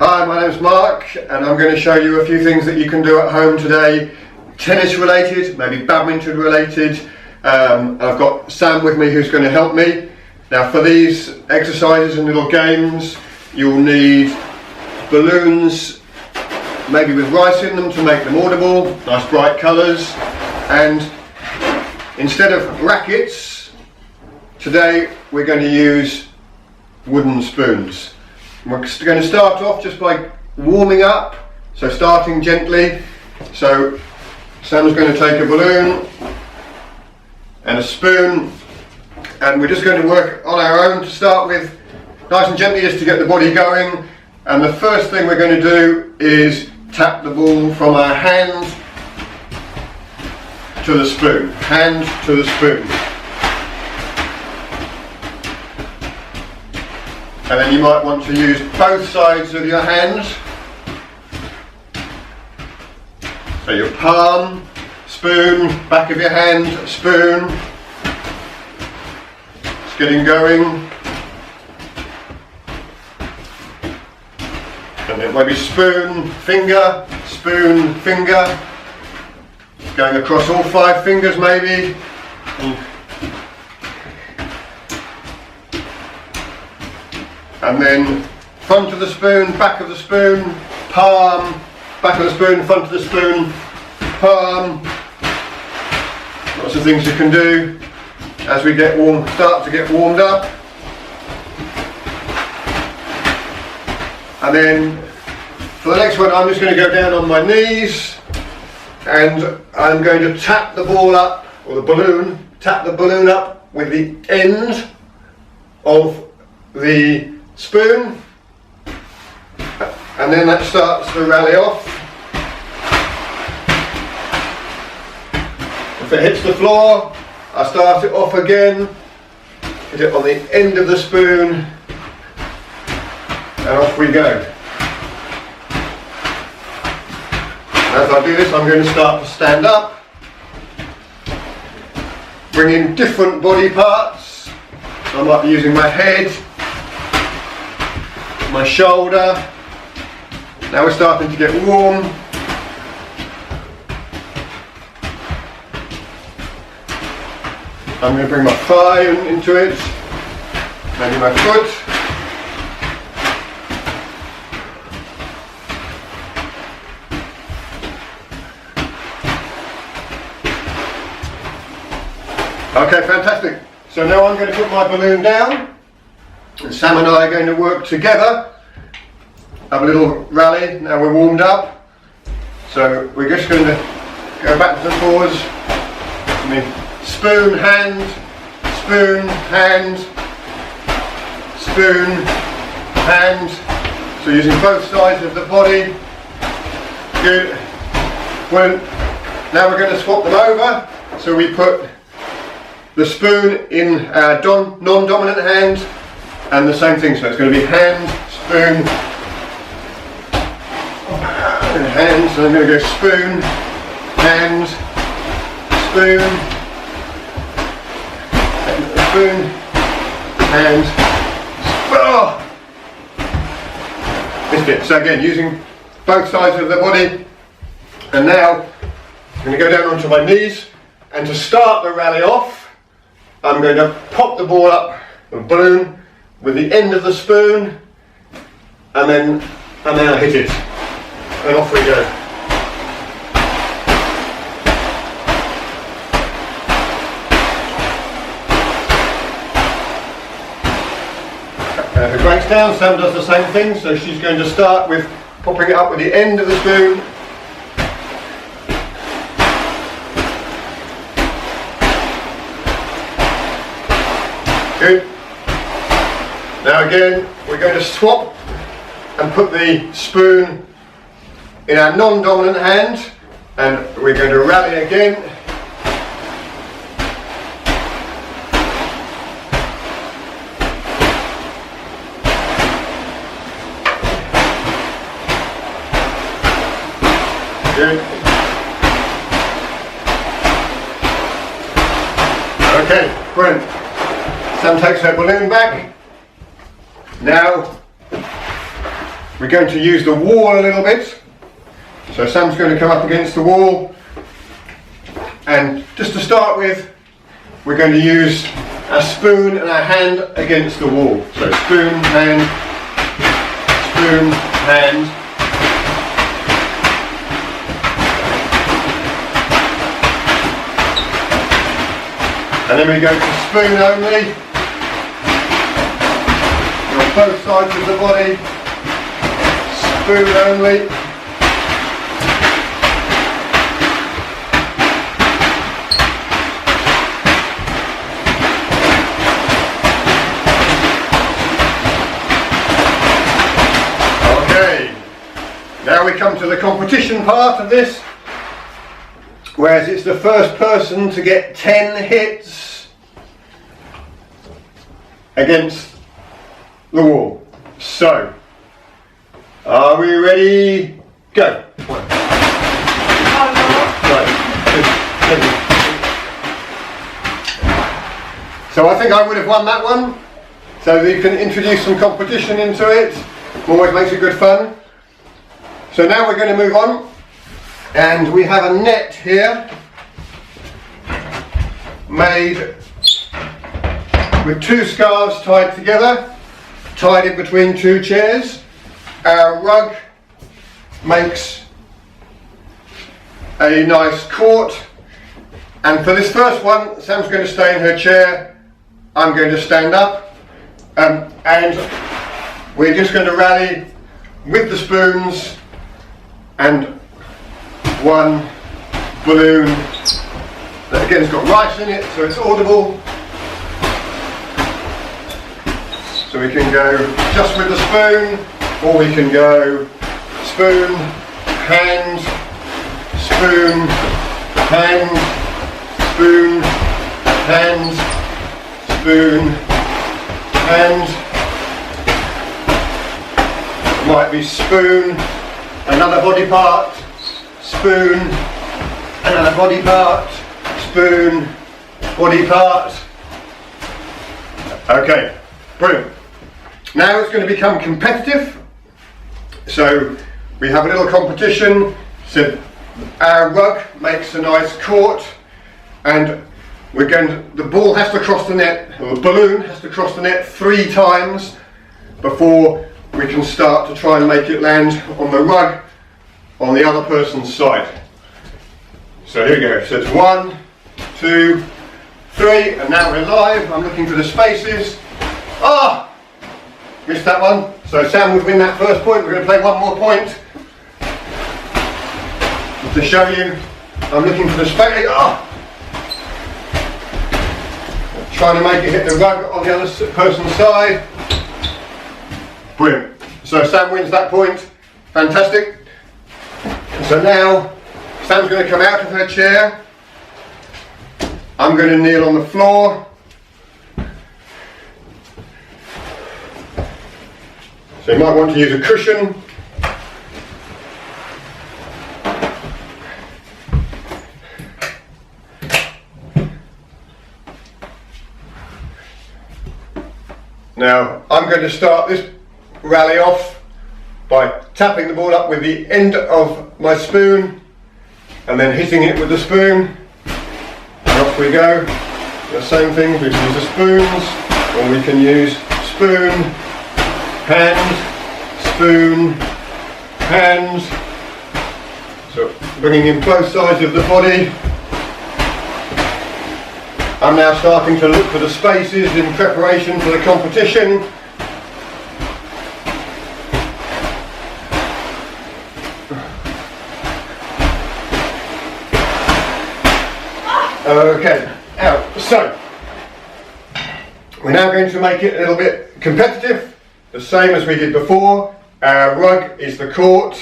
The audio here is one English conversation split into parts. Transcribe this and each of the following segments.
Hi, my name's Mark and I'm going to show you a few things that you can do at home today, tennis related, maybe badminton related. I've got Sam with me who's going to help me. Now for these exercises and little games you'll need balloons, maybe with rice in them to make them audible, nice bright colours, and instead of rackets, today we're going to use wooden spoons. We're going to start off just by warming up, so starting gently. So Sam's going to take a balloon and a spoon and we're just going to work on our own to start with, nice and gently, just to get the body going. And the first thing we're going to do is tap the ball from our hand to the spoon, hand to the spoon. And then you might want to use both sides of your hands. So your palm, spoon, back of your hand, spoon. It's getting going. And then maybe spoon, finger, going across all 5 fingers maybe. And then front of the spoon, back of the spoon, palm, back of the spoon, front of the spoon, palm. Lots of things you can do as we start to get warmed up. And then for the next one I'm just going to go down on my knees and I'm going to tap the ball up, or the balloon, tap the balloon up with the end of the spoon, and then that starts to rally off. If it hits the floor, I start it off again, hit it on the end of the spoon, and off we go. As I do this, I'm going to start to stand up, bring in different body parts. I might be using my head, my shoulder. Now we're starting to get warm. I'm going to bring my thigh into it, maybe my foot. Okay, fantastic. So now I'm going to put my balloon down. And Sam and I are going to work together, have a little rally. Now we're warmed up, so we're just going to go backwards and forwards. Spoon, hand, spoon, hand, spoon, hand. So using both sides of the body. Good. Well, now we're going to swap them over. So we put the spoon in our non-dominant hand, and the same thing, so it's going to be hand, spoon, and hand. So I'm going to go spoon, hand, spoon, spoon, hand, spoon. Missed it. So again, using both sides of the body. And now I'm going to go down onto my knees, and to start the rally off, I'm going to pop the ball up, the balloon, with the end of the spoon, and then I hit it, and off we go. If it breaks down, Sam does the same thing, so she's going to start with popping it up with the end of the spoon. Good. Now again, we're going to swap and put the spoon in our non-dominant hand, and we're going to rally again. Good. Okay, brilliant. Sam takes her balloon back. Now we're going to use the wall a little bit. So Sam's going to come up against the wall, and just to start with, we're going to use a spoon and a hand against the wall. So spoon, hand, spoon, hand. And then we go to spoon only on both sides of the body. Spoon only. Okay, now we come to the competition part of this, whereas it's the first person to get 10 hits against the wall. So, are we ready? Go. So I think I would have won that one. So you can introduce some competition into it. Always makes it good fun. So now we're going to move on. And we have a net here made with 2 scarves tied together, tied in between 2 chairs. Our rug makes a nice court, and for this first one, Sam's going to stay in her chair, I'm going to stand up, and we're just going to rally with the spoons and one balloon that again has got rice in it, so it's audible. So we can go just with the spoon, or we can go spoon, hand, spoon, hand, spoon, hand, spoon, hand. It might be spoon, another body part, spoon, another body part, spoon, body part. Okay, brilliant. Now it's going to become competitive. So we have a little competition. So our rug makes a nice court, and we're going to, the ball has to cross the net, or the balloon has to cross the net 3 times before we can start to try and make it land on the rug on the other person's side. So here we go. So it's 1, 2, 3, and now we're live. I'm looking for the spaces. Ah! Missed that one. So Sam would win that first point. We're going to play one more point to show you. I'm looking for the space. Ah! Trying to make it hit the rug on the other person's side. Brilliant. So Sam wins that point. Fantastic. So now Sam's going to come out of her chair. I'm going to kneel on the floor. So you might want to use a cushion. Now I'm going to start this rally off by tapping the ball up with the end of my spoon and then hitting it with the spoon, and off we go. The same thing, we can use the spoons, or we can use spoon, hand, spoon, hand. So bringing in both sides of the body. I'm now starting to look for the spaces in preparation for the competition. Okay, now, so we're now going to make it a little bit competitive, the same as we did before. Our rug is the court.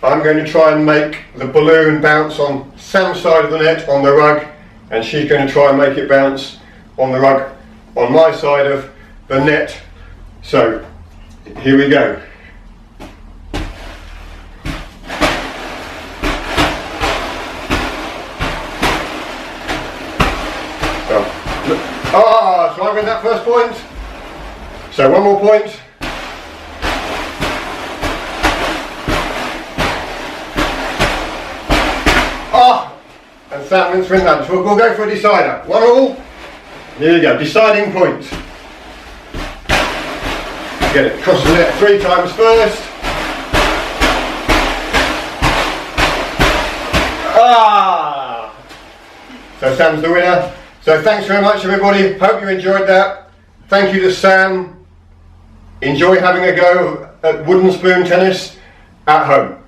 I'm going to try and make the balloon bounce on Sam's side of the net on the rug, and she's going to try and make it bounce on the rug on my side of the net. So, here we go. So I win that first point. So one more point. Sam and Swinland. So we'll go for a decider. 1-1. Here you go, deciding point. Get it across the net 3 times first. Ah! So Sam's the winner. So thanks very much everybody, hope you enjoyed that. Thank you to Sam. Enjoy having a go at wooden spoon tennis at home.